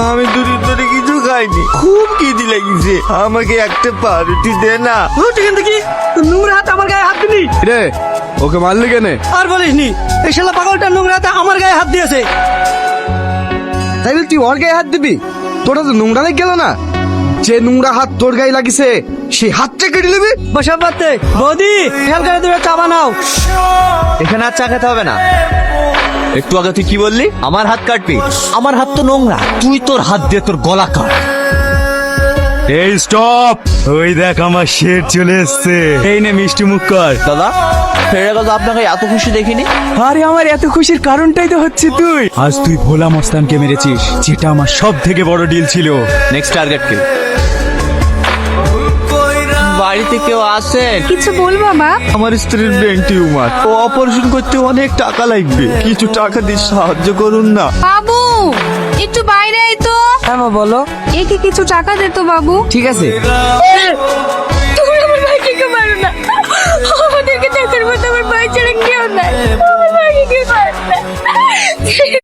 আমি দুদিন ধরে কিছু খাইনি, খুব খিদে লেগেছে, আমাকে একটা পাউরুটি দে না। এখান থেকে নোংরা হাত আমার গায়ে হাত দিলি রে ওকে মারলি কেনে? আর বলিসনি, এই শালা পাগলটা নোংরা হাতে আমার গায়ে হাত দিয়েছে। তাই বলে তুই ওর গায়ে হাত দিবি? তোরা তো নোংরা লেগে গেল না? যে নোংরা হাত তোর গায়ে লাগিছে সেই হাতটা কেটে নেবে। বসা পাতে বৌদি, খেয়াল করে দেবে, চা বানাও। এখানে আর চা খেতে হবে না। একটু আগে তুই কি বললি? আমার হাত কাটবি? আমার হাত তো নোংরা, তুই তোর হাত দিয়ে তোর গলা কাট। এই স্টপ, ওই দেখ আমার শের চলে এসছে। এই নে মিষ্টি মুখ কর। দাদা ফেরে গেল, আপনাকে এত খুশি দেখিনি। আরে আমার এত খুশির কারণটাই তো হচ্ছে তুই। আজ তুই ভোলা মস্তানকে মেরেছিস, যেটা আমার সব থেকে বড় ডিল ছিল। নেক্সট টার্গেট কে? বাড়িতে কেউ আছেন? কিছু বল বাবা। আমার স্ত্রীর ব্রেন টিউমার, ও অপারেশন করতে অনেক টাকা লাগবে, কিছু টাকা দিয়ে সাহায্য করুন না। বাবু একটু বাইরে আয় তো। হ্যাঁ মা বলো। একে কিছু টাকা দে তো বাবু। ঠিক আছে।